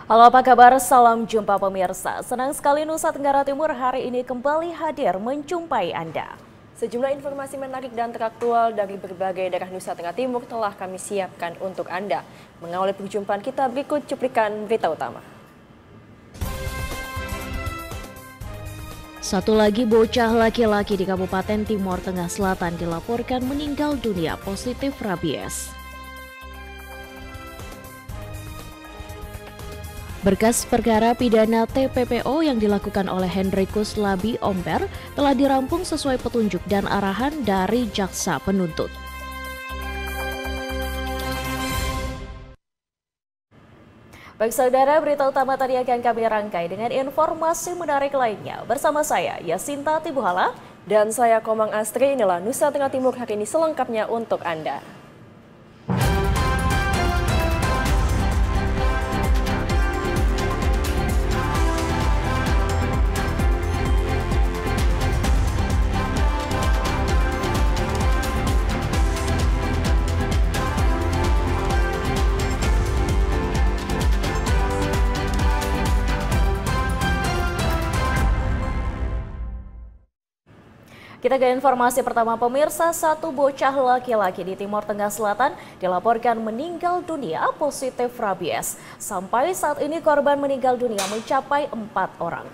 Halo, apa kabar? Salam jumpa pemirsa. Senang sekali Nusa Tenggara Timur hari ini kembali hadir menjumpai Anda. Sejumlah informasi menarik dan teraktual dari berbagai daerah Nusa Tenggara Timur telah kami siapkan untuk Anda. Mengawali perjumpaan kita, berikut cuplikan berita utama. Satu lagi bocah laki-laki di Kabupaten Timor Tengah Selatan dilaporkan meninggal dunia positif rabies. Berkas perkara pidana TPPO yang dilakukan oleh Hendrikus Labi Omber telah dirampung sesuai petunjuk dan arahan dari jaksa penuntut. Baik saudara, berita utama tadi akan kami rangkai dengan informasi menarik lainnya. Bersama saya, Yasinta Tibuhala. Dan saya, Komang Astri. Inilah Nusa Tenggara Timur hari ini selengkapnya untuk Anda. Kita ke informasi pertama pemirsa, satu bocah laki-laki di Timor Tengah Selatan dilaporkan meninggal dunia positif rabies. Sampai saat ini korban meninggal dunia mencapai 4 orang.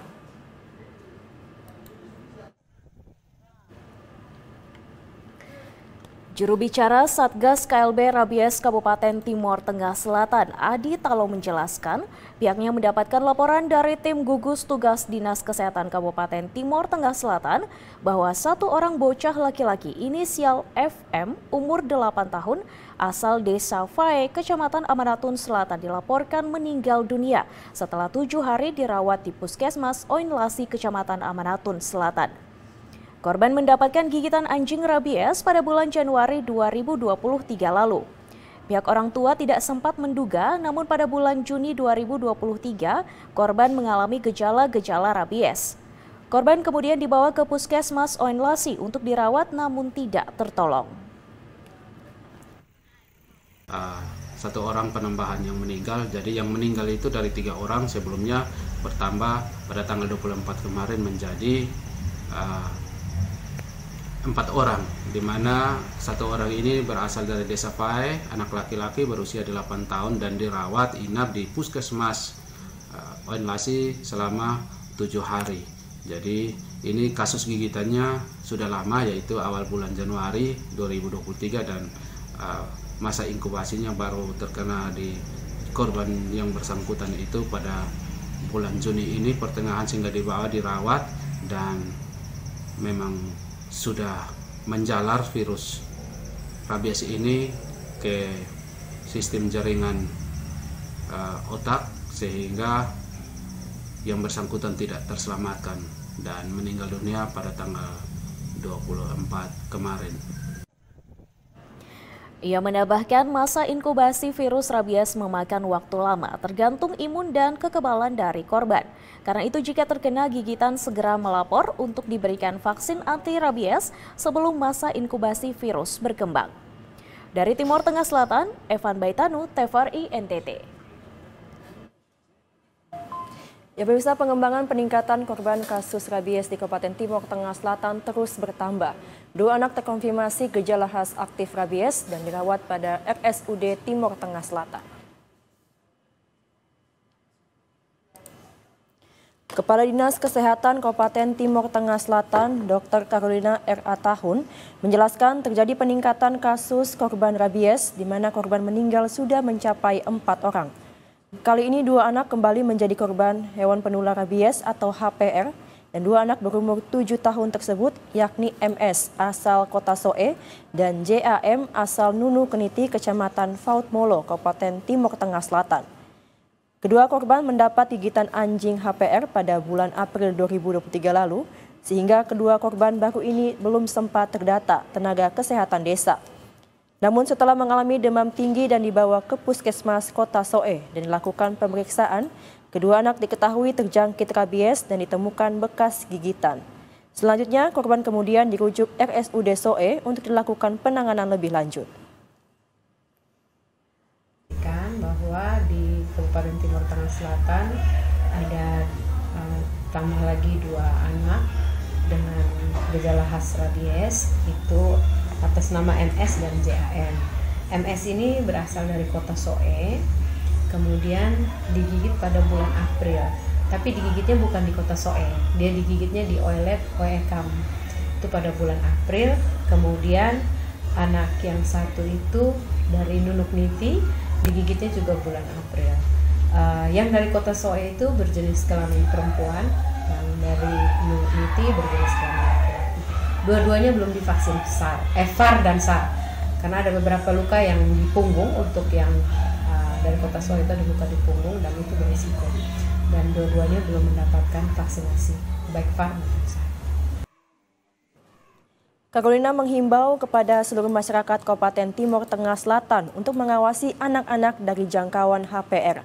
Juru bicara Satgas KLB Rabies Kabupaten Timor Tengah Selatan, Adi Talo menjelaskan, pihaknya mendapatkan laporan dari tim gugus tugas Dinas Kesehatan Kabupaten Timor Tengah Selatan bahwa satu orang bocah laki-laki inisial FM umur 8 tahun asal Desa Fae, Kecamatan Amanatun Selatan dilaporkan meninggal dunia setelah 7 hari dirawat di Puskesmas Oinlasi, Kecamatan Amanatun Selatan. Korban mendapatkan gigitan anjing rabies pada bulan Januari 2023 lalu. Pihak orang tua tidak sempat menduga, namun pada bulan Juni 2023, korban mengalami gejala-gejala rabies. Korban kemudian dibawa ke Puskesmas Oinlasi untuk dirawat namun tidak tertolong. Satu orang penambahan yang meninggal, jadi yang meninggal itu dari 3 orang sebelumnya bertambah pada tanggal 24 kemarin menjadi 4 orang, di mana satu orang ini berasal dari Desa Fae, anak laki-laki berusia 8 tahun dan dirawat inap di Puskesmas Oinlasi selama 7 hari. Jadi ini kasus gigitannya sudah lama, yaitu awal bulan Januari 2023 dan masa inkubasinya baru terkena di korban yang bersangkutan itu pada bulan Juni ini pertengahan, sehingga dibawa dirawat dan memang sudah menjalar virus rabies ini ke sistem jaringan otak, sehingga yang bersangkutan tidak terselamatkan dan meninggal dunia pada tanggal 24 kemarin. Ia menambahkan masa inkubasi virus rabies memakan waktu lama tergantung imun dan kekebalan dari korban. Karena itu jika terkena gigitan segera melapor untuk diberikan vaksin anti rabies sebelum masa inkubasi virus berkembang. Dari Timor Tengah Selatan, Evan Baitanu, TVRI NTT. Ya pemirsa, pengembangan peningkatan korban kasus rabies di Kabupaten Timor Tengah Selatan terus bertambah. 2 anak terkonfirmasi gejala khas aktif rabies dan dirawat pada RSUD Timor Tengah Selatan. Kepala Dinas Kesehatan Kabupaten Timor Tengah Selatan, Dr. Carolina R.A. Tahun, menjelaskan terjadi peningkatan kasus korban rabies di mana korban meninggal sudah mencapai 4 orang. Kali ini 2 anak kembali menjadi korban hewan penular rabies atau HPR dan 2 anak berumur 7 tahun tersebut yakni MS asal Kota Soe dan JAM asal Nunu Keniti, Kecamatan Fautmolo, Kabupaten Timor Tengah Selatan. Kedua korban mendapat gigitan anjing HPR pada bulan April 2023 lalu, sehingga kedua korban baru ini belum sempat terdata tenaga kesehatan desa. Namun setelah mengalami demam tinggi dan dibawa ke Puskesmas Kota Soe dan dilakukan pemeriksaan, kedua anak diketahui terjangkit rabies dan ditemukan bekas gigitan. Selanjutnya, korban kemudian dirujuk RSUD Soe untuk dilakukan penanganan lebih lanjut. Bahwa di Kabupaten Timur Tengah Selatan ada tambah lagi 2 anak dengan gejala khas rabies, itu atas nama MS dan JAN. MS ini berasal dari kota Soe, kemudian digigit pada bulan April, tapi digigitnya bukan di kota Soe, dia digigitnya di Oelet Oekam, itu pada bulan April. Kemudian anak yang satu itu dari Nunuk Niti, digigitnya juga bulan April. Yang dari kota Soe itu berjenis kelamin perempuan, yang dari Nunuk Niti berjenis kelamin laki-laki. Dua-duanya belum divaksin VAR dan SAR, karena ada beberapa luka yang di punggung. Untuk yang dari kota Soe itu ada luka di punggung dan itu berisiko, dan dua-duanya belum mendapatkan vaksinasi baik VAR maupun SAR. Carolina menghimbau kepada seluruh masyarakat Kabupaten Timur Tengah Selatan untuk mengawasi anak-anak dari jangkauan HPR.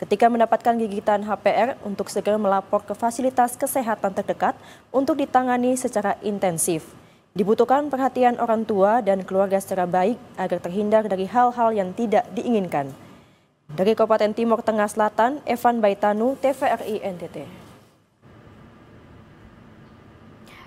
Ketika mendapatkan gigitan HPR, untuk segera melapor ke fasilitas kesehatan terdekat untuk ditangani secara intensif. Dibutuhkan perhatian orang tua dan keluarga secara baik agar terhindar dari hal-hal yang tidak diinginkan. Dari Kabupaten Timur Tengah Selatan, Evan Baitanu, TVRI NTT.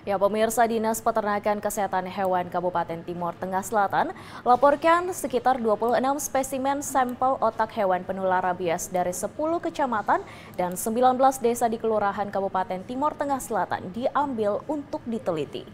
Ya, pemirsa, Dinas Peternakan Kesehatan Hewan Kabupaten Timur Tengah Selatan laporkan sekitar 26 spesimen sampel otak hewan penular rabies dari 10 kecamatan dan 19 desa di Kelurahan Kabupaten Timur Tengah Selatan diambil untuk diteliti.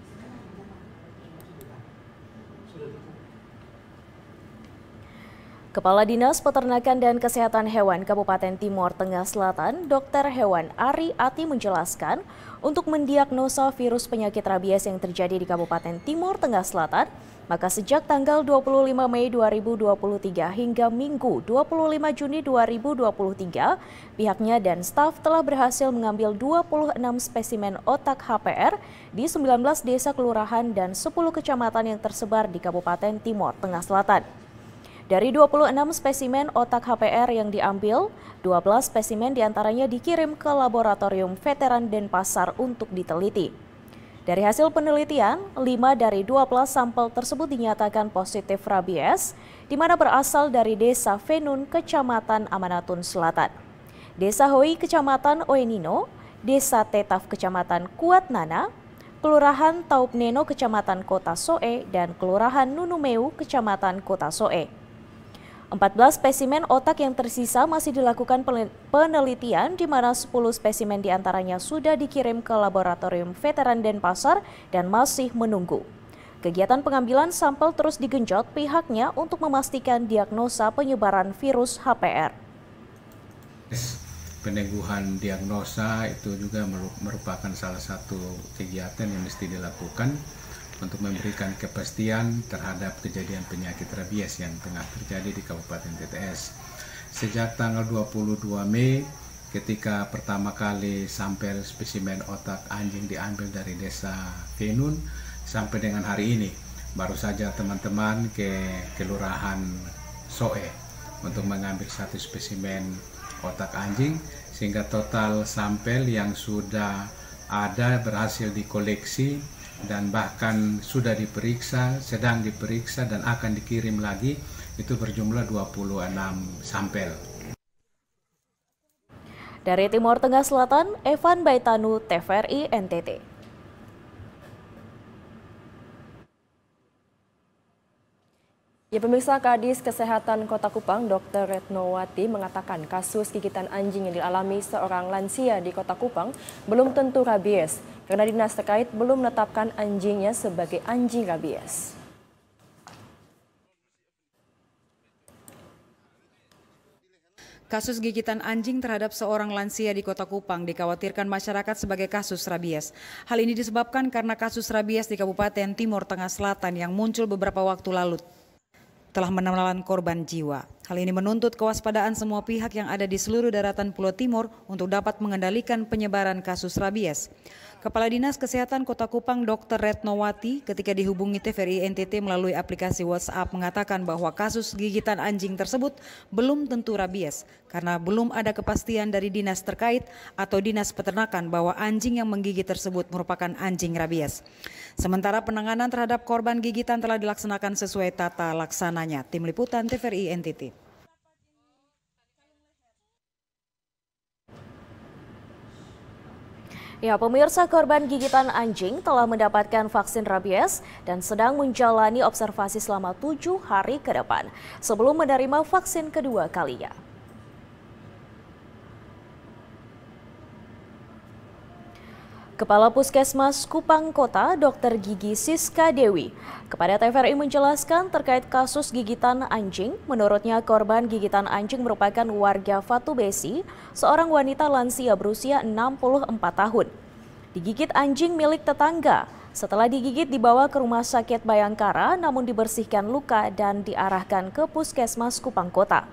Kepala Dinas Peternakan dan Kesehatan Hewan Kabupaten Timur Tengah Selatan, Dr. Hewan Ari Ati menjelaskan, untuk mendiagnosa virus penyakit rabies yang terjadi di Kabupaten Timur Tengah Selatan, maka sejak tanggal 25 Mei 2023 hingga Minggu 25 Juni 2023, pihaknya dan staf telah berhasil mengambil 26 spesimen otak HPR di 19 desa kelurahan dan 10 kecamatan yang tersebar di Kabupaten Timur Tengah Selatan. Dari 26 spesimen otak HPR yang diambil, 12 spesimen diantaranya dikirim ke Laboratorium Veteran Denpasar untuk diteliti. Dari hasil penelitian, 5 dari 12 sampel tersebut dinyatakan positif rabies, di mana berasal dari Desa Venun, Kecamatan Amanatun Selatan, Desa Hoi, Kecamatan Oenino, Desa Tetaf, Kecamatan Kuatnana, Kelurahan Taupneno, Kecamatan Kota Soe, dan Kelurahan Nunumeu, Kecamatan Kota Soe. 14 spesimen otak yang tersisa masih dilakukan penelitian, di mana 10 spesimen diantaranya sudah dikirim ke Laboratorium Veteran Denpasar dan masih menunggu. Kegiatan pengambilan sampel terus digenjot pihaknya untuk memastikan diagnosa penyebaran virus HPR. Peneguhan diagnosa itu juga merupakan salah satu kegiatan yang mesti dilakukan untuk memberikan kepastian terhadap kejadian penyakit rabies yang tengah terjadi di Kabupaten TTS. Sejak tanggal 22 Mei, ketika pertama kali sampel spesimen otak anjing diambil dari Desa Venun, sampai dengan hari ini, baru saja teman-teman ke Kelurahan Soe untuk mengambil 1 spesimen otak anjing, sehingga total sampel yang sudah ada berhasil dikoleksi dan bahkan sudah diperiksa, sedang diperiksa dan akan dikirim lagi, itu berjumlah 26 sampel. Dari Timur Tengah Selatan, Evan Baitanu, TVRI NTT. Ya, pemirsa, Kadis Kesehatan Kota Kupang, Dr. Retnowati mengatakan kasus gigitan anjing yang dialami seorang lansia di Kota Kupang belum tentu rabies, karena dinas terkait belum menetapkan anjingnya sebagai anjing rabies. Kasus gigitan anjing terhadap seorang lansia di Kota Kupang dikhawatirkan masyarakat sebagai kasus rabies. Hal ini disebabkan karena kasus rabies di Kabupaten Timur Tengah Selatan yang muncul beberapa waktu lalu telah menelan korban jiwa. Hal ini menuntut kewaspadaan semua pihak yang ada di seluruh daratan Pulau Timur untuk dapat mengendalikan penyebaran kasus rabies. Kepala Dinas Kesehatan Kota Kupang, Dr. Retnowati, ketika dihubungi TVRI NTT melalui aplikasi WhatsApp, mengatakan bahwa kasus gigitan anjing tersebut belum tentu rabies karena belum ada kepastian dari dinas terkait atau dinas peternakan bahwa anjing yang menggigit tersebut merupakan anjing rabies. Sementara penanganan terhadap korban gigitan telah dilaksanakan sesuai tata laksananya. Tim Liputan TVRI NTT. Ya, pemirsa, korban gigitan anjing telah mendapatkan vaksin rabies dan sedang menjalani observasi selama 7 hari ke depan sebelum menerima vaksin kedua kalinya. Kepala Puskesmas Kupang Kota, Dr. Gigi Siska Dewi, kepada TVRI menjelaskan terkait kasus gigitan anjing. Menurutnya, korban gigitan anjing merupakan warga Fatu Besi, seorang wanita lansia berusia 64 tahun. Digigit anjing milik tetangga. Setelah digigit dibawa ke Rumah Sakit Bayangkara, namun dibersihkan luka dan diarahkan ke Puskesmas Kupang Kota.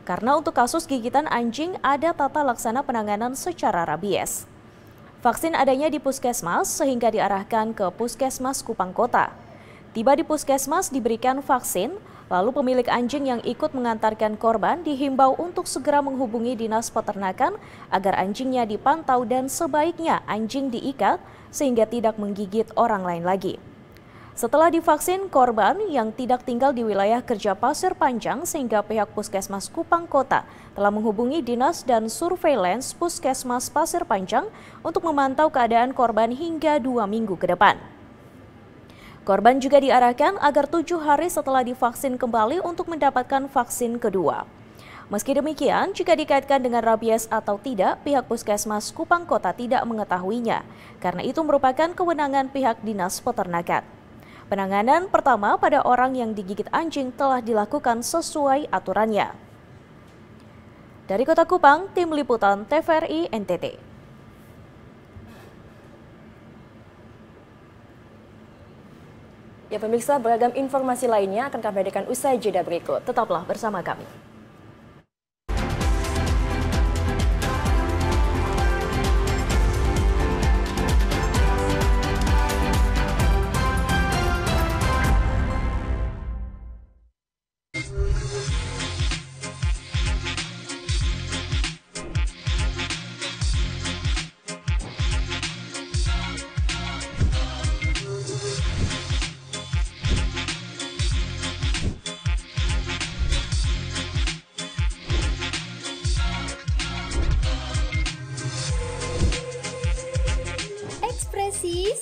Karena untuk kasus gigitan anjing ada tata laksana penanganan secara rabies. Vaksin adanya di puskesmas sehingga diarahkan ke Puskesmas Kupang Kota. Tiba di puskesmas diberikan vaksin, lalu pemilik anjing yang ikut mengantarkan korban dihimbau untuk segera menghubungi Dinas Peternakan agar anjingnya dipantau dan sebaiknya anjing diikat sehingga tidak menggigit orang lain lagi. Setelah divaksin, korban yang tidak tinggal di wilayah kerja Pasir Panjang sehingga pihak Puskesmas Kupang Kota telah menghubungi Dinas dan Surveillance Puskesmas Pasir Panjang untuk memantau keadaan korban hingga 2 minggu ke depan. Korban juga diarahkan agar 7 hari setelah divaksin kembali untuk mendapatkan vaksin kedua. Meski demikian, jika dikaitkan dengan rabies atau tidak, pihak Puskesmas Kupang Kota tidak mengetahuinya, karena itu merupakan kewenangan pihak Dinas Peternakan. Penanganan pertama pada orang yang digigit anjing telah dilakukan sesuai aturannya. Dari Kota Kupang, Tim Liputan TVRI NTT. Ya pemirsa, beragam informasi lainnya akan kami hadirkan usai jeda berikut. Tetaplah bersama kami.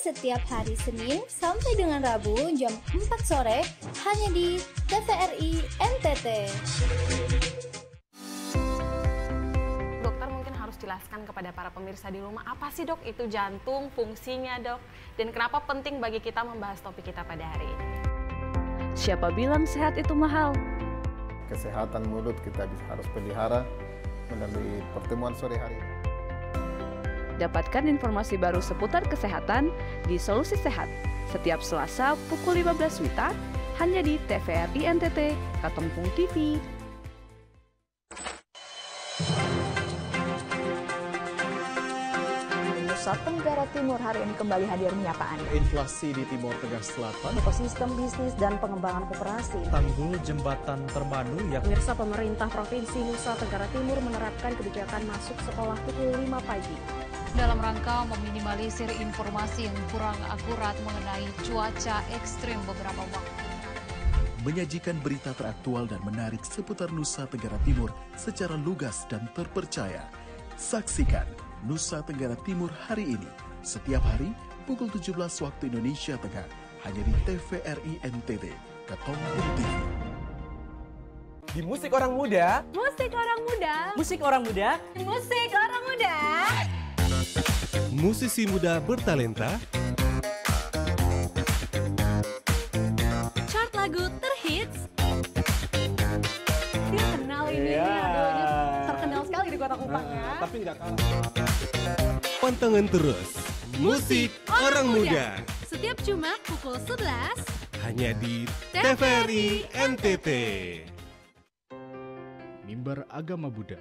Setiap hari Senin sampai dengan Rabu jam 4 sore hanya di TVRI NTT. Dokter mungkin harus jelaskan kepada para pemirsa di rumah apa sih dok itu jantung, fungsinya dok, dan kenapa penting bagi kita membahas topik kita pada hari ini. Siapa bilang sehat itu mahal? Kesehatan mulut kita harus pelihara melalui pertemuan sore hari. Dapatkan informasi baru seputar kesehatan di Solusi Sehat setiap Selasa pukul 15 WITA hanya di TVRI NTT, Katempung TV. Nusa Tenggara Timur hari ini kembali hadir menyapa Anda. Inflasi di Timur Tengah Selatan, ekosistem bisnis dan pengembangan koperasi, tanggul jembatan Termanu yang pemirsa, pemerintah Provinsi Nusa Tenggara Timur menerapkan kebijakan masuk sekolah pukul 5 pagi. Dalam rangka meminimalisir informasi yang kurang akurat mengenai cuaca ekstrim beberapa waktu. Menyajikan berita teraktual dan menarik seputar Nusa Tenggara Timur secara lugas dan terpercaya. Saksikan Nusa Tenggara Timur hari ini, setiap hari pukul 17 waktu Indonesia Tengah, hanya di TVRI NTT, Katempung TV. Di Musik Orang Muda, Musik Orang Muda, Musik Orang Muda, Musik Orang Muda. Musisi muda bertalenta, chart lagu terhits. Dia kenal ini, terkenal sekali di Kota Kupang ya. Tapi nggak kalah. Pantengin terus Musik Orang Muda. Setiap Jumat pukul 11 hanya di TVRI NTT. Mimbar Agama Buddha.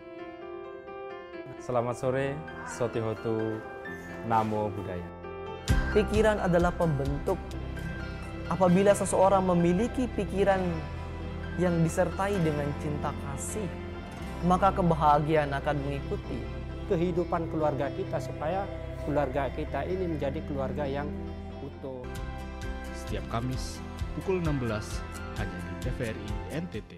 Selamat sore, Sotihotu Namo Buddhaya. Pikiran adalah pembentuk. Apabila seseorang memiliki pikiran yang disertai dengan cinta kasih, maka kebahagiaan akan mengikuti kehidupan keluarga kita supaya keluarga kita ini menjadi keluarga yang utuh. Setiap Kamis pukul 16 hanya di TVRI NTT.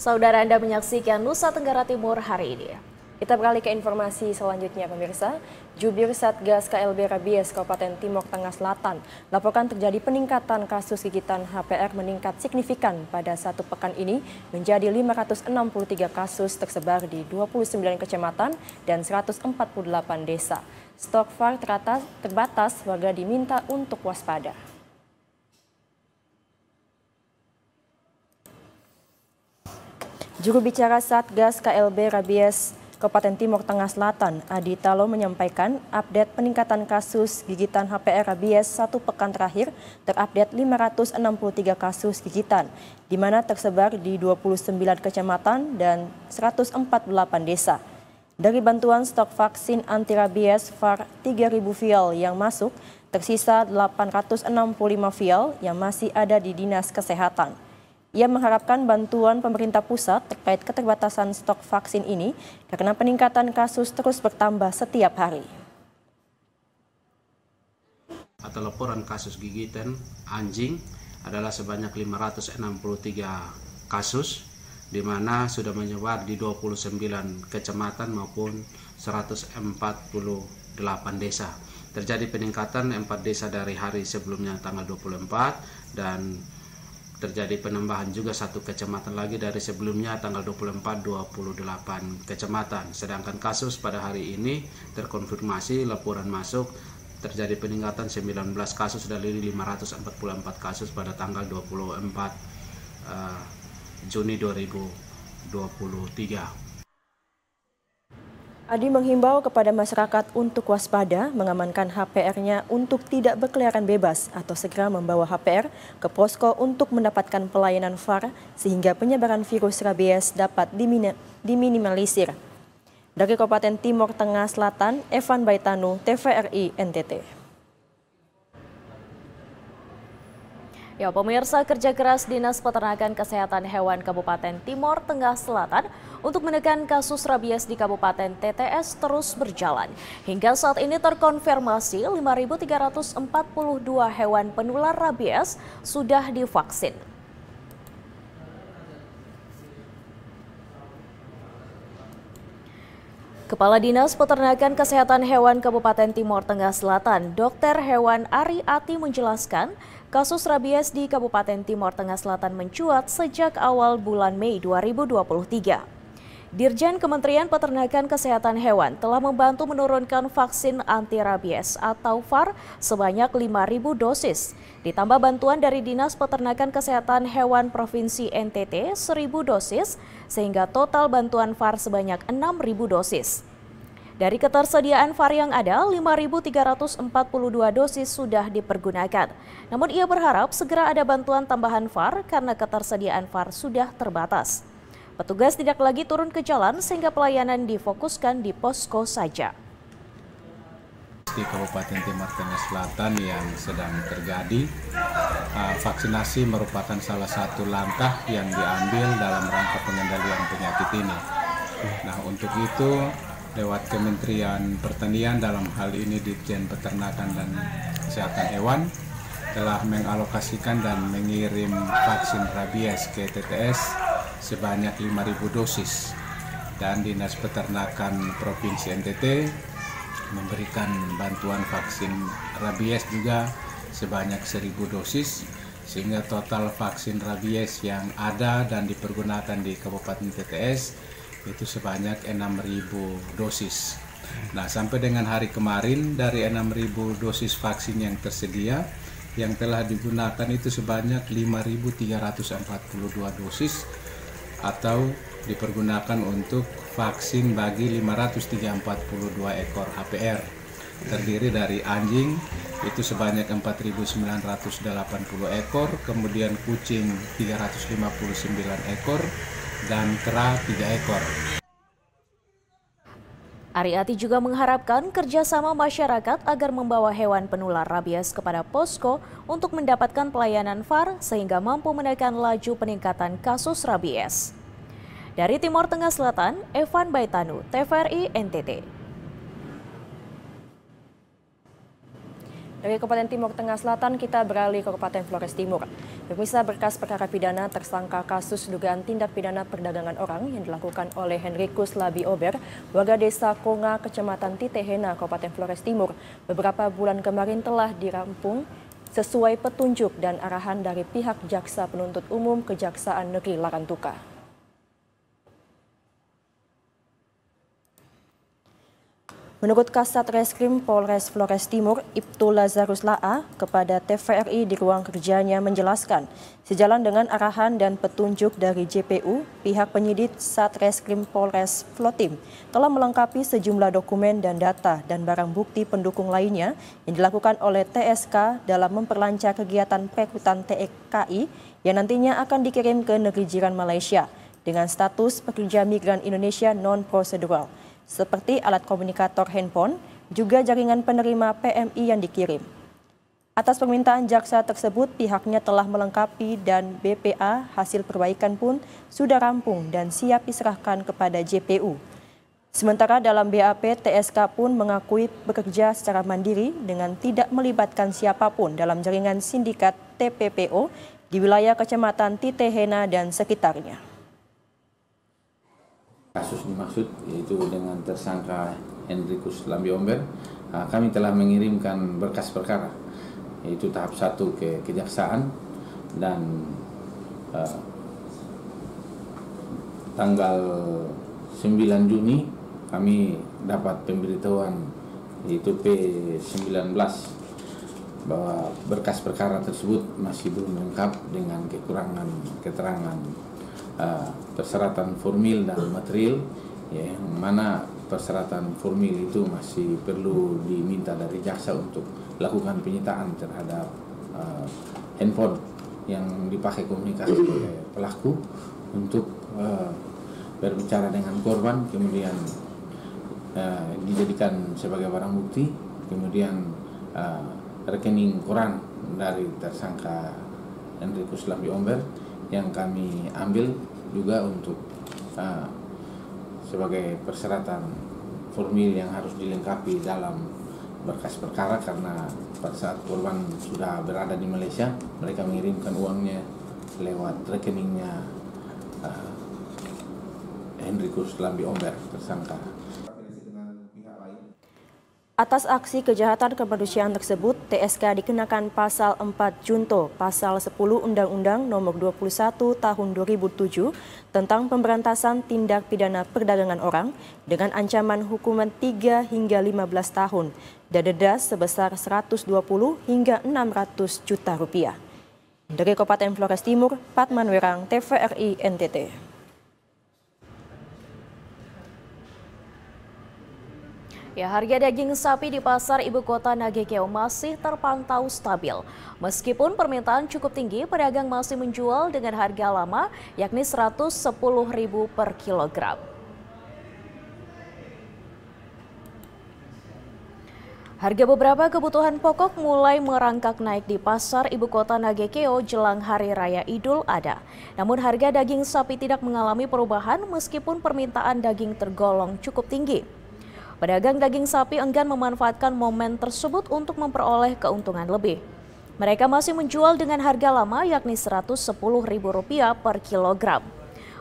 Saudara, Anda menyaksikan Nusa Tenggara Timur hari ini. Kita beralih ke informasi selanjutnya, pemirsa. Jubir Satgas KLB Rabies Kabupaten Timur Tengah Selatan laporkan terjadi peningkatan kasus gigitan HPR meningkat signifikan pada 1 pekan ini menjadi 563 kasus tersebar di 29 kecamatan dan 148 desa. Stok VAR terbatas, warga diminta untuk waspada. Juru bicara Satgas KLB Rabies Kabupaten Timur Tengah Selatan, Adi Talo, menyampaikan update peningkatan kasus gigitan HPR rabies 1 pekan terakhir terupdate 563 kasus gigitan, di mana tersebar di 29 kecamatan dan 148 desa. Dari bantuan stok vaksin anti rabies VAR 3.000 vial yang masuk, tersisa 865 vial yang masih ada di Dinas Kesehatan. Ia mengharapkan bantuan pemerintah pusat terkait keterbatasan stok vaksin ini karena peningkatan kasus terus bertambah setiap hari. Atau laporan kasus gigitan anjing adalah sebanyak 563 kasus, di mana sudah menyebar di 29 kecamatan maupun 148 desa. Terjadi peningkatan 4 desa dari hari sebelumnya tanggal 24 dan terjadi penambahan juga 1 kecamatan lagi dari sebelumnya tanggal 24 28 kecamatan. Sedangkan kasus pada hari ini terkonfirmasi laporan masuk terjadi peningkatan 19 kasus dari 544 kasus pada tanggal 24 Juni 2023. Adi menghimbau kepada masyarakat untuk waspada, mengamankan HPR-nya untuk tidak berkeliaran bebas atau segera membawa HPR ke posko untuk mendapatkan pelayanan VAR sehingga penyebaran virus rabies dapat diminimalisir. Dari Kabupaten Timur Tengah Selatan, Evan Baitanu, TVRI NTT. Ya, pemirsa, kerja keras Dinas Peternakan Kesehatan Hewan Kabupaten Timur Tengah Selatan untuk menekan kasus rabies di Kabupaten TTS terus berjalan. Hingga saat ini terkonfirmasi 5.342 hewan penular rabies sudah divaksin. Kepala Dinas Peternakan Kesehatan Hewan Kabupaten Timur Tengah Selatan, Dr. Hewan Ari Ati menjelaskan, kasus rabies di Kabupaten Timur Tengah Selatan mencuat sejak awal bulan Mei 2023. Dirjen Kementerian Peternakan Kesehatan Hewan telah membantu menurunkan vaksin anti rabies atau VAR sebanyak 5.000 dosis. Ditambah bantuan dari Dinas Peternakan Kesehatan Hewan Provinsi NTT 1.000 dosis, sehingga total bantuan VAR sebanyak 6.000 dosis. Dari ketersediaan VAR yang ada, 5.342 dosis sudah dipergunakan. Namun ia berharap segera ada bantuan tambahan VAR karena ketersediaan VAR sudah terbatas. Petugas tidak lagi turun ke jalan sehingga pelayanan difokuskan di posko saja. Di Kabupaten Timur Tengah Selatan yang sedang terjadi, vaksinasi merupakan salah satu langkah yang diambil dalam rangka pengendalian penyakit ini. Nah, untuk itu lewat Kementerian Pertanian dalam hal ini Ditjen Peternakan dan Kesehatan Hewan telah mengalokasikan dan mengirim vaksin rabies ke TTS sebanyak 5.000 dosis, dan Dinas Peternakan Provinsi NTT memberikan bantuan vaksin rabies juga sebanyak 1.000 dosis, sehingga total vaksin rabies yang ada dan dipergunakan di Kabupaten TTS itu sebanyak 6.000 dosis. Nah, sampai dengan hari kemarin dari 6.000 dosis vaksin yang tersedia, yang telah digunakan itu sebanyak 5.342 dosis atau dipergunakan untuk vaksin bagi 542 ekor HPR. Terdiri dari anjing itu sebanyak 4.980 ekor, kemudian kucing 359 ekor, dan kera 3 ekor. Ari Ati juga mengharapkan kerjasama masyarakat agar membawa hewan penular rabies kepada posko untuk mendapatkan pelayanan VAR sehingga mampu menekan laju peningkatan kasus rabies. Dari Timur Tengah Selatan, Evan Baitanu, TVRI NTT. Dari Kabupaten Timur Tengah Selatan, kita beralih ke Kabupaten Flores Timur. Pemirsa, berkas perkara pidana tersangka kasus dugaan tindak pidana perdagangan orang yang dilakukan oleh Henrikus Labi Ober, warga desa Konga, Kecamatan Titehena, Kabupaten Flores Timur, beberapa bulan kemarin telah dirampung sesuai petunjuk dan arahan dari pihak Jaksa Penuntut Umum Kejaksaan Negeri Larantuka. Menurut Kasat Reskrim Polres Flores Timur, Ibtu Lazarus La'a, kepada TVRI di ruang kerjanya menjelaskan, sejalan dengan arahan dan petunjuk dari JPU, pihak penyidik Satreskrim Polres Flotim telah melengkapi sejumlah dokumen dan data dan barang bukti pendukung lainnya yang dilakukan oleh TSK dalam memperlancar kegiatan perekrutan TKI yang nantinya akan dikirim ke negeri jiran Malaysia dengan status pekerja migran Indonesia non-prosedural, seperti alat komunikator handphone, juga jaringan penerima PMI yang dikirim. Atas permintaan jaksa tersebut, pihaknya telah melengkapi dan BPA hasil perbaikan pun sudah rampung dan siap diserahkan kepada JPU. Sementara dalam BAP, TSK pun mengakui bekerja secara mandiri dengan tidak melibatkan siapapun dalam jaringan sindikat TPPO di wilayah Kecamatan Titehena dan sekitarnya. Kasus dimaksud yaitu dengan tersangka Henrikus Labi Ober, kami telah mengirimkan berkas perkara yaitu tahap 1 ke Kejaksaan dan tanggal 9 Juni kami dapat pemberitahuan yaitu P19 bahwa berkas perkara tersebut masih belum lengkap dengan kekurangan keterangan persyaratan formil dan material, ya, yang mana persyaratan formil itu masih perlu diminta dari jaksa untuk lakukan penyitaan terhadap handphone yang dipakai komunikasi oleh pelaku untuk berbicara dengan korban, kemudian dijadikan sebagai barang bukti, kemudian rekening koran dari tersangka Henrikus Labi Ober yang kami ambil juga untuk sebagai persyaratan formil yang harus dilengkapi dalam berkas perkara, karena pada saat korban sudah berada di Malaysia, mereka mengirimkan uangnya lewat rekeningnya Henrikus Labi Ober, tersangka. Atas aksi kejahatan kemanusiaan tersebut, TSK dikenakan pasal 4 Junto, pasal 10 Undang-Undang Nomor 21 Tahun 2007 tentang pemberantasan tindak pidana perdagangan orang dengan ancaman hukuman 3 hingga 15 tahun dan denda sebesar 120 hingga 600 juta rupiah. Dari Kabupaten Flores Timur, Patman Werang, TVRI NTT. Ya, harga daging sapi di pasar ibu kota Nagekeo masih terpantau stabil. Meskipun permintaan cukup tinggi, pedagang masih menjual dengan harga lama, yakni Rp110.000 per kilogram. Harga beberapa kebutuhan pokok mulai merangkak naik di pasar ibu kota Nagekeo jelang Hari Raya Idul Adha. Namun harga daging sapi tidak mengalami perubahan meskipun permintaan daging tergolong cukup tinggi. Pedagang daging sapi enggan memanfaatkan momen tersebut untuk memperoleh keuntungan lebih. Mereka masih menjual dengan harga lama yakni Rp110.000 per kilogram.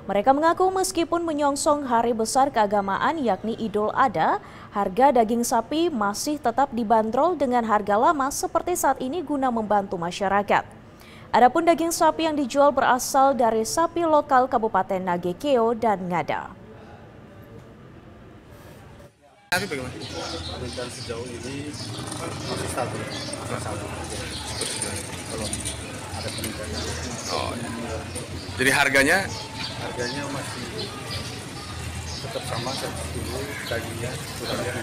Mereka mengaku meskipun menyongsong hari besar keagamaan yakni Idul Adha, harga daging sapi masih tetap dibanderol dengan harga lama seperti saat ini guna membantu masyarakat. Adapun daging sapi yang dijual berasal dari sapi lokal Kabupaten Nagekeo dan Ngada. Tapi bagaimana? Dan sejauh ini masih stabil, belum ada peningkatan. Oh, jadi harganya? Harganya masih tetap sama seperti dulu, dagingnya sudah 50,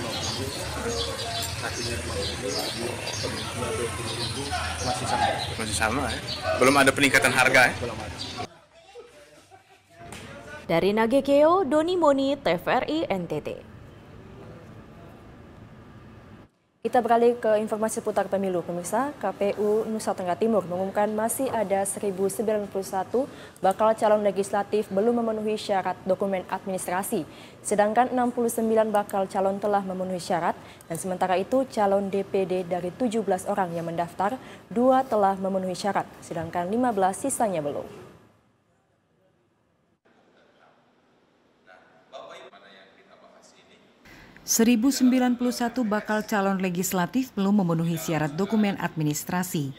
sapinya 50, telurnya 20.000, masih sama. Masih sama ya? Belum ada peningkatan harga ya? Belum ada. Dari Nagekeo, Doni Moni, TVRI NTT. Kita beralih ke informasi seputar pemilu. Pemirsa, KPU Nusa Tenggara Timur mengumumkan masih ada 1091 bakal calon legislatif belum memenuhi syarat dokumen administrasi. Sedangkan 69 bakal calon telah memenuhi syarat, dan sementara itu calon DPD dari 17 orang yang mendaftar, 2 telah memenuhi syarat, sedangkan 15 sisanya belum. ...1091 bakal calon legislatif belum memenuhi syarat dokumen administrasi,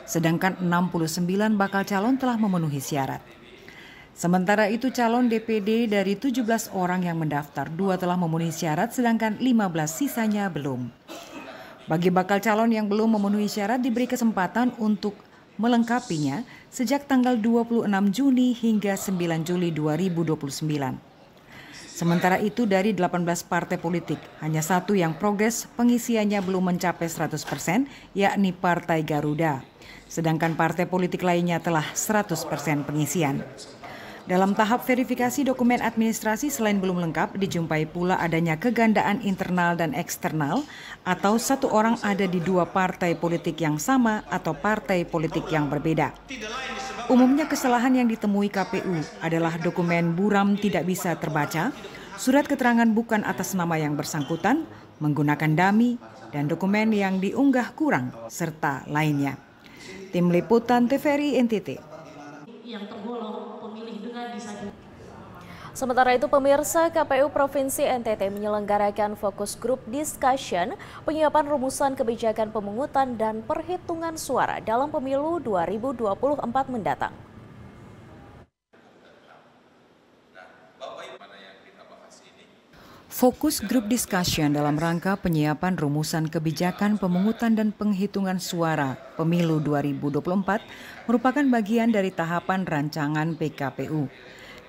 sedangkan 69 bakal calon telah memenuhi syarat. Sementara itu calon DPD dari 17 orang yang mendaftar, 2 telah memenuhi syarat, sedangkan 15 sisanya belum. Bagi bakal calon yang belum memenuhi syarat diberi kesempatan untuk melengkapinya sejak tanggal 26 Juni hingga 9 Juli 2029. Sementara itu dari 18 partai politik, hanya 1 yang progres pengisiannya belum mencapai 100%, yakni Partai Garuda. Sedangkan partai politik lainnya telah 100% pengisian. Dalam tahap verifikasi dokumen administrasi selain belum lengkap, dijumpai pula adanya kegandaan internal dan eksternal, atau 1 orang ada di 2 partai politik yang sama atau partai politik yang berbeda. Umumnya kesalahan yang ditemui KPU adalah dokumen buram tidak bisa terbaca, surat keterangan bukan atas nama yang bersangkutan, menggunakan dummy, dan dokumen yang diunggah kurang, serta lainnya. Tim Liputan TVRI NTT. Sementara itu, pemirsa, KPU Provinsi NTT menyelenggarakan fokus group discussion penyiapan rumusan kebijakan pemungutan dan perhitungan suara dalam pemilu 2024 mendatang. Fokus group discussion dalam rangka penyiapan rumusan kebijakan pemungutan dan penghitungan suara pemilu 2024 merupakan bagian dari tahapan rancangan PKPU.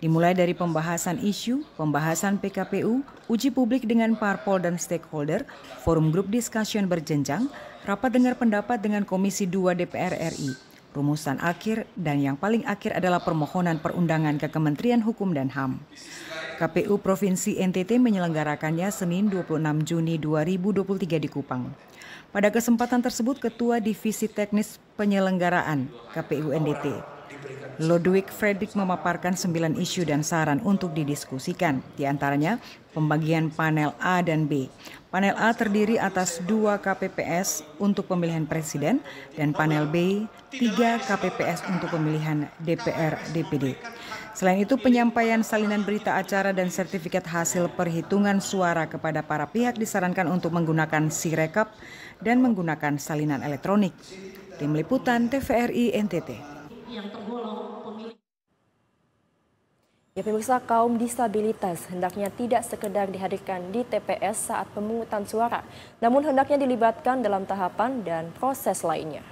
Dimulai dari pembahasan isu, pembahasan PKPU, uji publik dengan parpol dan stakeholder, forum grup discussion berjenjang, rapat dengar pendapat dengan Komisi 2 DPR RI, rumusan akhir, dan yang paling akhir adalah permohonan perundangan ke Kementerian Hukum dan HAM. KPU Provinsi NTT menyelenggarakannya Senin 26 Juni 2023 di Kupang. Pada kesempatan tersebut, Ketua Divisi Teknis Penyelenggaraan KPU NTT, Ludwig Fredrik memaparkan 9 isu dan saran untuk didiskusikan, di antaranya pembagian panel A dan B. Panel A terdiri atas 2 KPPS untuk pemilihan presiden dan panel B 3 KPPS untuk pemilihan DPR DPD. Selain itu, penyampaian salinan berita acara dan sertifikat hasil perhitungan suara kepada para pihak disarankan untuk menggunakan Sirekap dan menggunakan salinan elektronik. Tim Liputan TVRI NTT. Ya pemirsa, kaum disabilitas hendaknya tidak sekedar dihadirkan di TPS saat pemungutan suara, namun hendaknya dilibatkan dalam tahapan dan proses lainnya.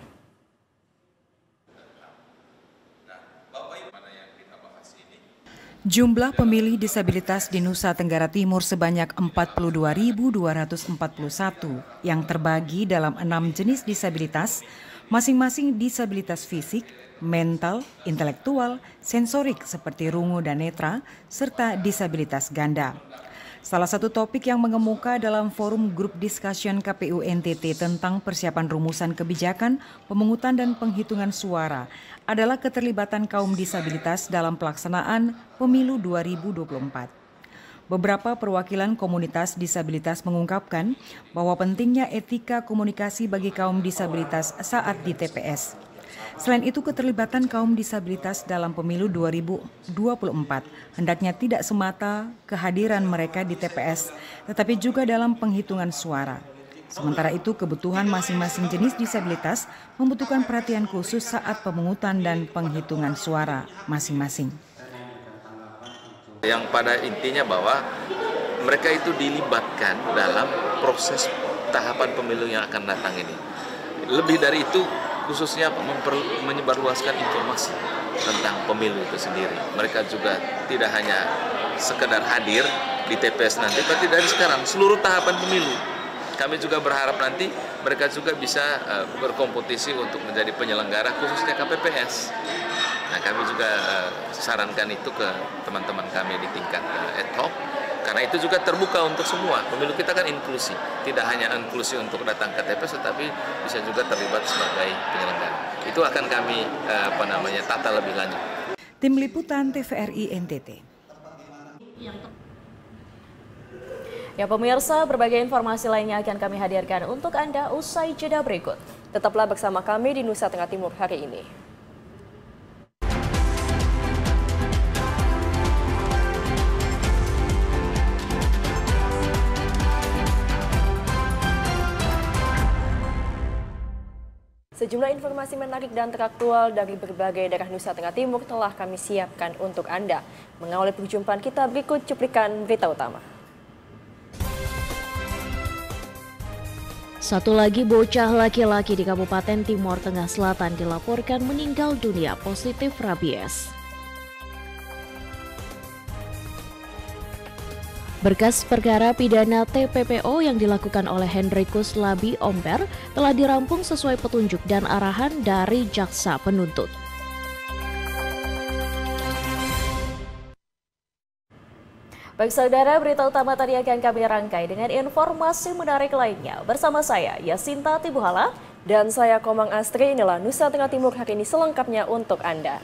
Jumlah pemilih disabilitas di Nusa Tenggara Timur sebanyak 42.241 yang terbagi dalam 6 jenis disabilitas, masing-masing disabilitas fisik, mental, intelektual, sensorik seperti rungu dan netra, serta disabilitas ganda. Salah satu topik yang mengemuka dalam forum grup discussion KPU NTT tentang persiapan rumusan kebijakan, pemungutan dan penghitungan suara adalah keterlibatan kaum disabilitas dalam pelaksanaan pemilu 2024. Beberapa perwakilan komunitas disabilitas mengungkapkan bahwa pentingnya etika komunikasi bagi kaum disabilitas saat di TPS. Selain itu, keterlibatan kaum disabilitas dalam pemilu 2024 hendaknya tidak semata kehadiran mereka di TPS, tetapi juga dalam penghitungan suara. Sementara itu, kebutuhan masing-masing jenis disabilitas membutuhkan perhatian khusus saat pemungutan dan penghitungan suara masing-masing. Yang pada intinya bahwa mereka itu dilibatkan dalam proses tahapan pemilu yang akan datang ini. Lebih dari itu, khususnya menyebarluaskan informasi tentang pemilu itu sendiri. Mereka juga tidak hanya sekedar hadir di TPS nanti, tapi dari sekarang seluruh tahapan pemilu. Kami juga berharap nanti mereka juga bisa berkompetisi untuk menjadi penyelenggara khususnya KPPS. Nah, kami juga sarankan itu ke teman-teman kami di tingkat ad hoc Karena itu juga terbuka untuk semua. Pemilu kita kan inklusi, tidak hanya inklusi untuk datang ke TPS, tetapi bisa juga terlibat sebagai penyelenggara. Itu akan kami tata lebih lanjut. Tim Liputan TVRI NTT. Ya pemirsa, berbagai informasi lainnya akan kami hadirkan untuk Anda usai jeda berikut. Tetaplah bersama kami di Nusa Tenggara Timur hari ini. Sejumlah informasi menarik dan teraktual dari berbagai daerah Nusa Tenggara Timur telah kami siapkan untuk Anda. Mengawali perjumpaan kita, berikut cuplikan berita utama. Satu lagi bocah laki-laki di Kabupaten Timor Tengah Selatan dilaporkan meninggal dunia positif rabies. Berkas perkara pidana TPPO yang dilakukan oleh Hendrikus Labi Omber telah dirampung sesuai petunjuk dan arahan dari jaksa penuntut. Baik saudara, berita utama tadi akan kami rangkai dengan informasi menarik lainnya. Bersama saya, Yasinta Tibuhala. Dan saya, Komang Astri. Inilah Nusa Tenggara Timur hari ini selengkapnya untuk Anda.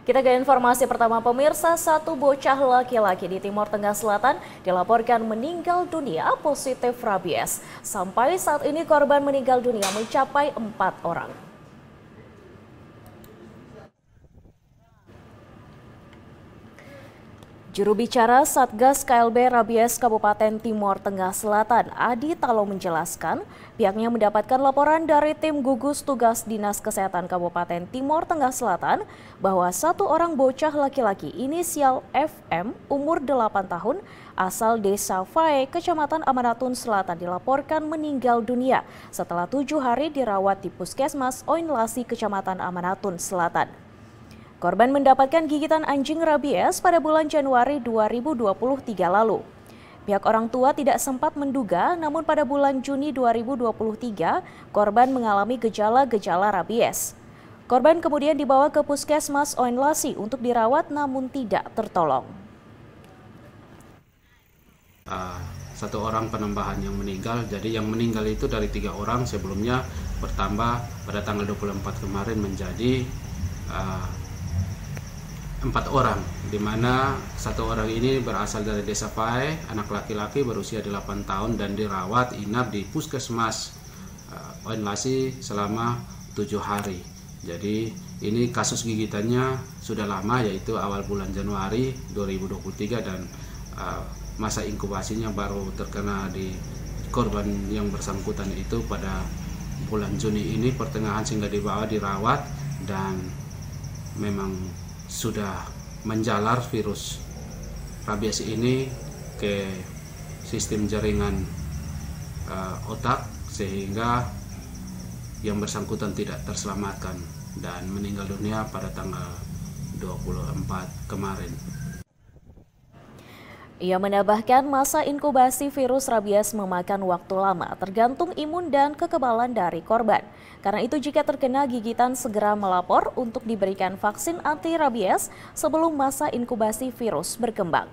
Kita ke informasi pertama pemirsa, satu bocah laki-laki di Timor Tengah Selatan dilaporkan meninggal dunia positif rabies. Sampai saat ini korban meninggal dunia mencapai 4 orang. Juru bicara Satgas KLB Rabies Kabupaten Timor Tengah Selatan, Adi Talo menjelaskan, pihaknya mendapatkan laporan dari tim gugus tugas Dinas Kesehatan Kabupaten Timor Tengah Selatan bahwa satu orang bocah laki-laki inisial FM umur 8 tahun asal Desa Fae, Kecamatan Amanatun Selatan dilaporkan meninggal dunia setelah 7 hari dirawat di Puskesmas Oinlasi, Kecamatan Amanatun Selatan. Korban mendapatkan gigitan anjing rabies pada bulan Januari 2023 lalu. Pihak orang tua tidak sempat menduga, namun pada bulan Juni 2023, korban mengalami gejala-gejala rabies. Korban kemudian dibawa ke Puskesmas Oinlasi untuk dirawat namun tidak tertolong. Satu orang penambahan yang meninggal, jadi yang meninggal itu dari 3 orang sebelumnya bertambah pada tanggal 24 kemarin menjadi 4 orang, di mana satu orang ini berasal dari Desa Fae, anak laki-laki berusia 8 tahun dan dirawat inap di Puskesmas Oinlasi selama 7 hari. Jadi ini kasus gigitannya sudah lama, yaitu awal bulan Januari 2023 dan masa inkubasinya baru terkena di korban yang bersangkutan itu pada bulan Juni ini pertengahan, sehingga dibawa dirawat dan memang sudah menjalar virus rabies ini ke sistem jaringan otak sehingga yang bersangkutan tidak terselamatkan dan meninggal dunia pada tanggal 24 kemarin. Ia menambahkan masa inkubasi virus rabies memakan waktu lama tergantung imun dan kekebalan dari korban. Karena itu jika terkena gigitan segera melapor untuk diberikan vaksin anti rabies sebelum masa inkubasi virus berkembang.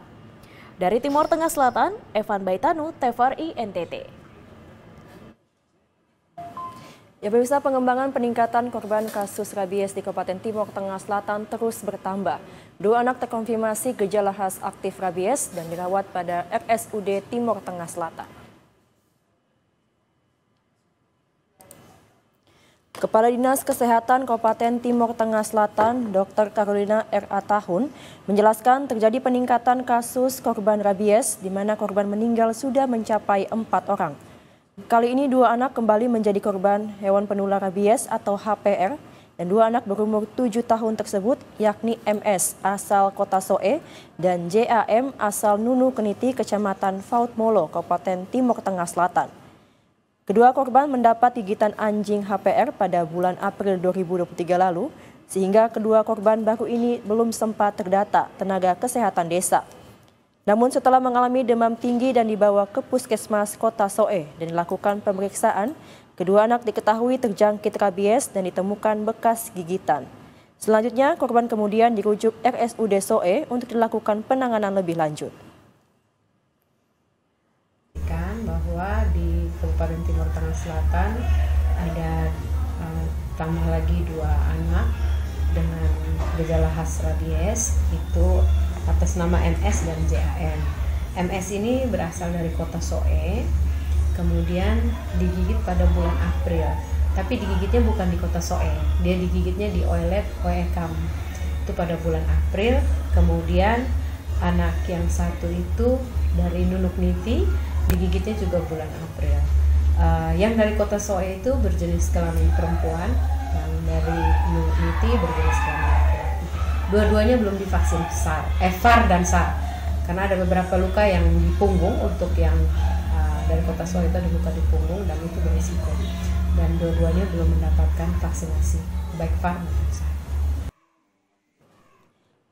Dari Timor Tengah Selatan, Evan Baitanu, TVRI NTT. Ya pemirsa, pengembangan peningkatan korban kasus rabies di Kabupaten Timor Tengah Selatan terus bertambah. 2 anak terkonfirmasi gejala khas aktif rabies dan dirawat pada RSUD Timor Tengah Selatan. Kepala Dinas Kesehatan Kabupaten Timor Tengah Selatan, Dr. Carolina R.A. Tahun, menjelaskan terjadi peningkatan kasus korban rabies di mana korban meninggal sudah mencapai 4 orang. Kali ini 2 anak kembali menjadi korban hewan penular rabies atau HPR dan 2 anak berumur 7 tahun tersebut yakni MS asal Kota Soe dan JAM asal Nunu Keniti, Kecamatan Faut Molo, Kabupaten Timor Tengah Selatan. Kedua korban mendapat gigitan anjing HPR pada bulan April 2023 lalu, sehingga kedua korban baru ini belum sempat terdata tenaga kesehatan desa. Namun setelah mengalami demam tinggi dan dibawa ke Puskesmas Kota Soe dan dilakukan pemeriksaan, kedua anak diketahui terjangkit rabies dan ditemukan bekas gigitan. Selanjutnya, korban kemudian dirujuk RSUD Soe untuk dilakukan penanganan lebih lanjut. Bahwa di Kabupaten Timur Tengah Selatan ada tambah lagi 2 anak dengan gejala khas rabies, itu atas nama MS dan JAN. MS ini berasal dari Kota Soe, kemudian digigit pada bulan April. Tapi digigitnya bukan di Kota Soe, dia digigitnya di Oelet Oekam. Itu pada bulan April. Kemudian anak yang satu itu dari Nunuk Niti, digigitnya juga bulan April. Yang dari Kota Soe itu berjenis kelamin perempuan, yang dari Nunuk Niti berjenis kelamin laki-laki. Dua-duanya belum divaksin VAR dan SAR, karena ada beberapa luka yang di punggung. Untuk yang dari Kota Soe itu ada luka di punggung dan itu berisiko. Dan dua-duanya belum mendapatkan vaksinasi, baik VAR maupun SAR.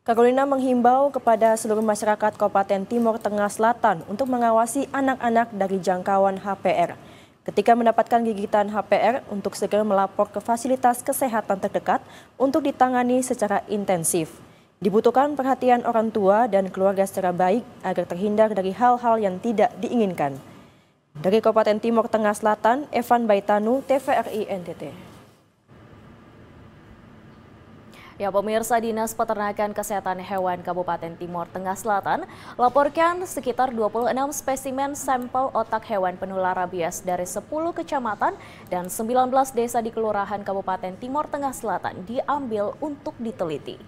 Carolina menghimbau kepada seluruh masyarakat Kabupaten Timur Tengah Selatan untuk mengawasi anak-anak dari jangkauan HPR. Ketika mendapatkan gigitan HPR, untuk segera melapor ke fasilitas kesehatan terdekat untuk ditangani secara intensif. Dibutuhkan perhatian orang tua dan keluarga secara baik agar terhindar dari hal-hal yang tidak diinginkan. Dari Kabupaten Timur Tengah Selatan, Evan Baitanu, TVRI NTT. Ya, pemirsa, Dinas Peternakan Kesehatan Hewan Kabupaten Timur Tengah Selatan laporkan sekitar 26 spesimen sampel otak hewan penular rabies dari 10 kecamatan dan 19 desa di Kelurahan Kabupaten Timur Tengah Selatan diambil untuk diteliti.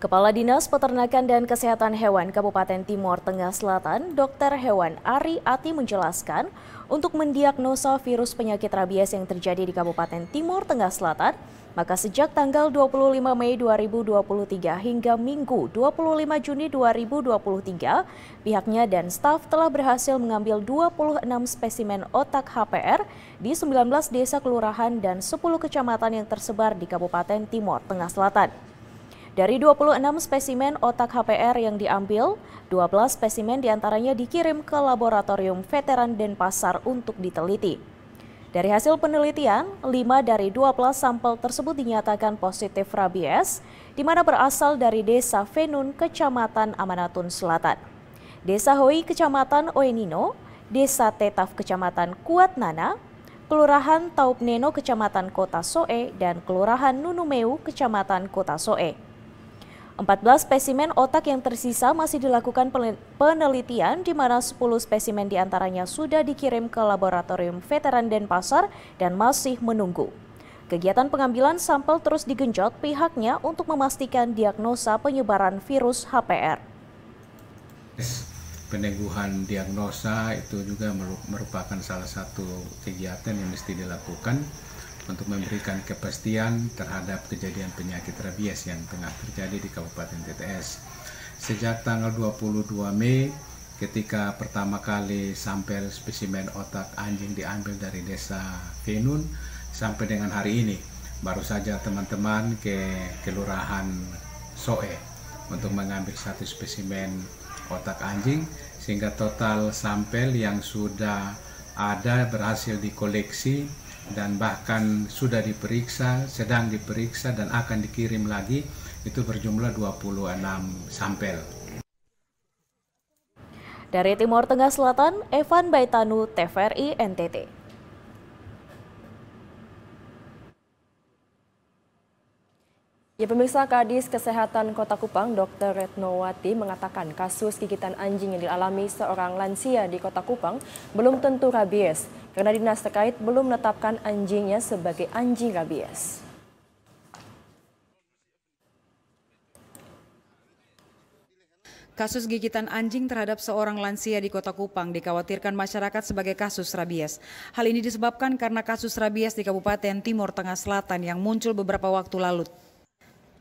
Kepala Dinas Peternakan dan Kesehatan Hewan Kabupaten Timur Tengah Selatan, Dr. Hewan Ari Ati menjelaskan, untuk mendiagnosa virus penyakit rabies yang terjadi di Kabupaten Timur Tengah Selatan, maka sejak tanggal 25 Mei 2023 hingga Minggu 25 Juni 2023, pihaknya dan staf telah berhasil mengambil 26 spesimen otak HPR di 19 desa kelurahan dan 10 kecamatan yang tersebar di Kabupaten Timur Tengah Selatan. Dari 26 spesimen otak HPR yang diambil, 12 spesimen diantaranya dikirim ke Laboratorium Veteran Denpasar untuk diteliti. Dari hasil penelitian, 5 dari 12 sampel tersebut dinyatakan positif rabies, di mana berasal dari Desa Venun, Kecamatan Amanatun Selatan, Desa Hoi, Kecamatan Oenino, Desa Tetaf, Kecamatan Kuatnana, Kelurahan Taupneno, Kecamatan Kota Soe, dan Kelurahan Nunumeu, Kecamatan Kota Soe. 14 spesimen otak yang tersisa masih dilakukan penelitian, di mana 10 spesimen diantaranya sudah dikirim ke Laboratorium Veteran Denpasar dan masih menunggu. Kegiatan pengambilan sampel terus digenjot pihaknya untuk memastikan diagnosa penyebaran virus HPR. Peneguhan diagnosa itu juga merupakan salah satu kegiatan yang mesti dilakukan untuk memberikan kepastian terhadap kejadian penyakit rabies yang tengah terjadi di Kabupaten TTS. Sejak tanggal 22 Mei, ketika pertama kali sampel spesimen otak anjing diambil dari Desa Venun, sampai dengan hari ini, baru saja teman-teman ke Kelurahan Soe untuk mengambil 1 spesimen otak anjing, sehingga total sampel yang sudah ada berhasil dikoleksi dan bahkan sudah diperiksa, sedang diperiksa dan akan dikirim lagi, itu berjumlah 26 sampel. Dari Timur Tengah Selatan, Evan Baitanu, TVRI NTT. Ya, pemirsa, Kadis Kesehatan Kota Kupang, Dr. Retnowati mengatakan kasus gigitan anjing yang dialami seorang lansia di Kota Kupang belum tentu rabies, karena dinas terkait belum menetapkan anjingnya sebagai anjing rabies. Kasus gigitan anjing terhadap seorang lansia di Kota Kupang dikhawatirkan masyarakat sebagai kasus rabies. Hal ini disebabkan karena kasus rabies di Kabupaten Timur Tengah Selatan yang muncul beberapa waktu lalu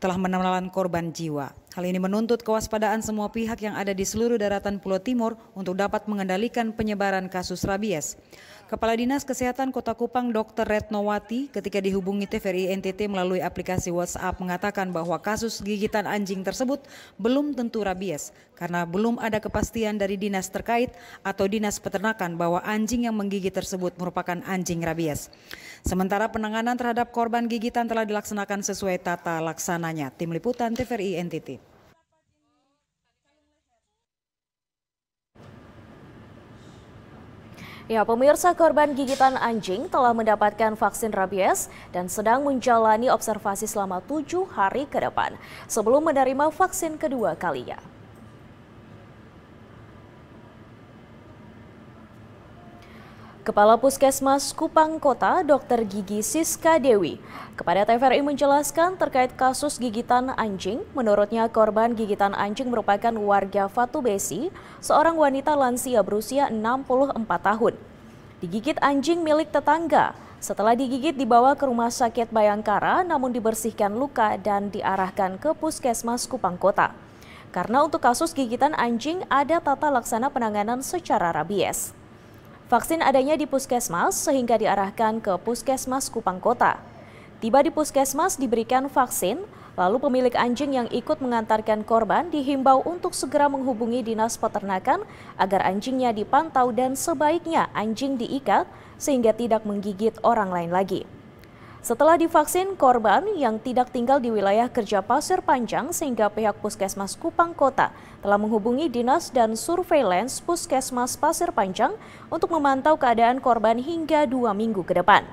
telah menelan korban jiwa. Hal ini menuntut kewaspadaan semua pihak yang ada di seluruh daratan Pulau Timur untuk dapat mengendalikan penyebaran kasus rabies. Kepala Dinas Kesehatan Kota Kupang Dr. Retnowati ketika dihubungi TVRI NTT melalui aplikasi WhatsApp mengatakan bahwa kasus gigitan anjing tersebut belum tentu rabies karena belum ada kepastian dari dinas terkait atau dinas peternakan bahwa anjing yang menggigit tersebut merupakan anjing rabies. Sementara penanganan terhadap korban gigitan telah dilaksanakan sesuai tata laksananya. Tim Liputan TVRI NTT. Ya, pemirsa, korban gigitan anjing telah mendapatkan vaksin rabies dan sedang menjalani observasi selama 7 hari ke depan sebelum menerima vaksin kedua kalinya. Kepala Puskesmas Kupang Kota, Dr. Gigi Siska Dewi, kepada TVRI menjelaskan terkait kasus gigitan anjing. Menurutnya korban gigitan anjing merupakan warga Fatu Besi, seorang wanita lansia berusia 64 tahun. Digigit anjing milik tetangga. Setelah digigit dibawa ke Rumah Sakit Bayangkara namun dibersihkan luka dan diarahkan ke Puskesmas Kupang Kota. Karena untuk kasus gigitan anjing ada tata laksana penanganan secara rabies. Vaksin adanya di puskesmas sehingga diarahkan ke Puskesmas Kupang Kota. Tiba di puskesmas diberikan vaksin, lalu pemilik anjing yang ikut mengantarkan korban dihimbau untuk segera menghubungi dinas peternakan agar anjingnya dipantau dan sebaiknya anjing diikat sehingga tidak menggigit orang lain lagi. Setelah divaksin, korban yang tidak tinggal di wilayah kerja Pasir Panjang sehingga pihak Puskesmas Kupang Kota telah menghubungi dinas dan surveillance Puskesmas Pasir Panjang untuk memantau keadaan korban hingga 2 minggu ke depan.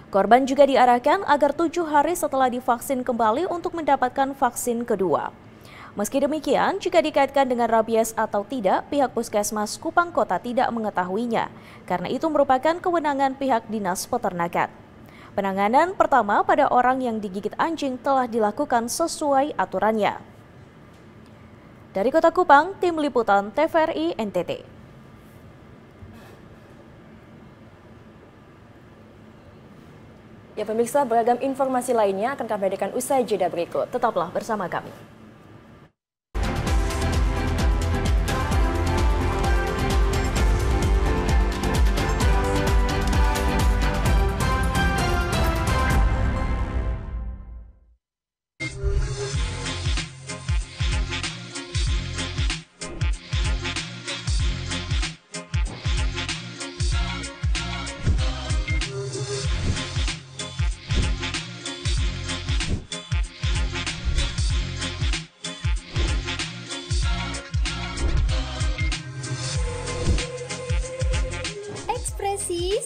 Korban juga diarahkan agar 7 hari setelah divaksin kembali untuk mendapatkan vaksin kedua. Meski demikian, jika dikaitkan dengan rabies atau tidak, pihak Puskesmas Kupang Kota tidak mengetahuinya, karena itu merupakan kewenangan pihak dinas peternakan. Penanganan pertama pada orang yang digigit anjing telah dilakukan sesuai aturannya. Dari Kota Kupang, Tim Liputan TVRI NTT. Ya pemirsa, beragam informasi lainnya akan kami hadirkan usai jeda berikut. Tetaplah bersama kami.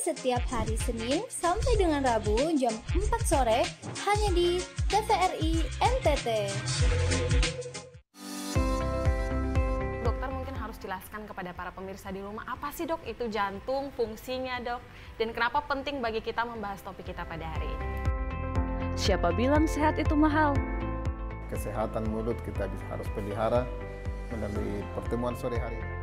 Setiap hari Senin sampai dengan Rabu jam 4 sore hanya di TVRI NTT. Dokter mungkin harus jelaskan kepada para pemirsa di rumah apa sih dok itu jantung, fungsinya dok, dan kenapa penting bagi kita membahas topik kita pada hari ini. Siapa bilang sehat itu mahal? Kesehatan mulut kita harus pelihara melalui pertemuan sore hari ini.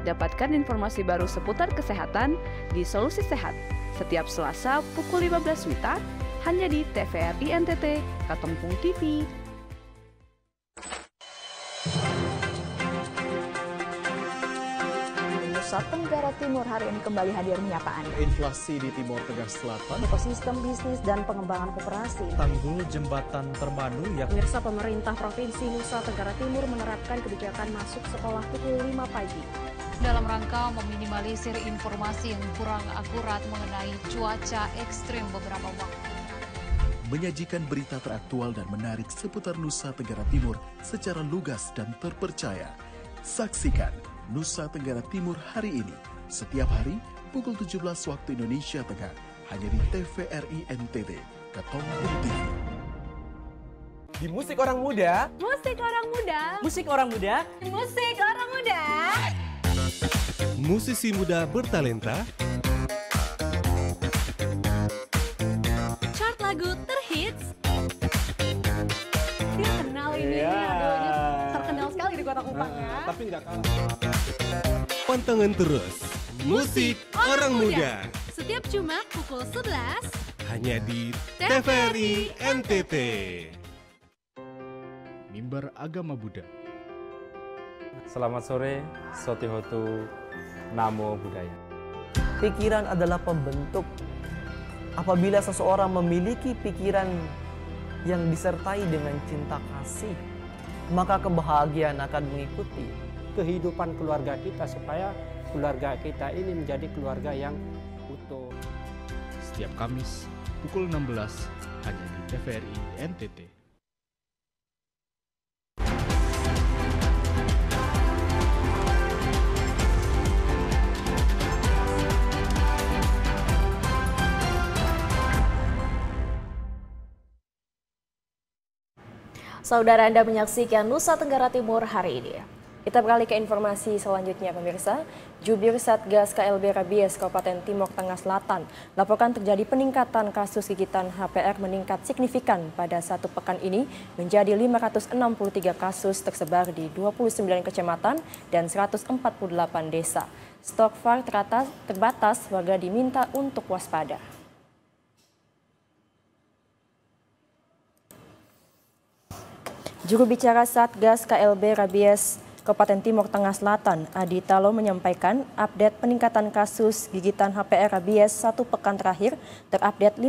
Dapatkan informasi baru seputar kesehatan di Solusi Sehat setiap Selasa pukul 15 WITA hanya di TVRI NTT Katongpung TV. Nusa Tenggara Timur hari ini kembali hadir menyapa Anda. Inflasi di Timur Tengah Selatan, Ekosistem bisnis dan pengembangan koperasi, tanggul jembatan terpadu yang pemirsa, pemerintah Provinsi Nusa Tenggara Timur menerapkan kebijakan masuk sekolah pukul 5 pagi. Dalam rangka meminimalisir informasi yang kurang akurat mengenai cuaca ekstrim beberapa waktu. Menyajikan berita teraktual dan menarik seputar Nusa Tenggara Timur secara lugas dan terpercaya. Saksikan Nusa Tenggara Timur hari ini, setiap hari pukul 17 waktu Indonesia Tengah, hanya di TVRI NTT, Katongpung TV. di Musik Orang Muda. Musik Orang Muda. Musik Orang Muda. Musik Orang Muda. Musisi muda bertalenta. Chart lagu terhits. Dia kenal ini, lagunya terkenal sekali di Kota Kupang ya. Tapi tidak kalah. Pantengin terus Musik Orang Muda. Setiap Jumat pukul 11 hanya di TVRI NTT. pengibar agama Buddha. Selamat sore, Sotihotu Namo Buddhaya. Pikiran adalah pembentuk. Apabila seseorang memiliki pikiran yang disertai dengan cinta kasih, maka kebahagiaan akan mengikuti kehidupan keluarga kita supaya keluarga kita ini menjadi keluarga yang utuh. Setiap Kamis pukul 16 hanya di TVRI NTT. Saudara, Anda menyaksikan Nusa Tenggara Timur hari ini. Kita beralih ke informasi selanjutnya, pemirsa. Jubir Satgas KLB Rabies Kabupaten Timur Tengah Selatan laporkan terjadi peningkatan kasus gigitan HPR meningkat signifikan pada 1 pekan ini menjadi 563 kasus tersebar di 29 kecamatan dan 148 desa. Stok VAR terbatas, warga diminta untuk waspada. Juru bicara Satgas KLB Rabies Kabupaten Timur Tengah Selatan, Adi Talo, menyampaikan update peningkatan kasus gigitan HPR rabies 1 pekan terakhir terupdate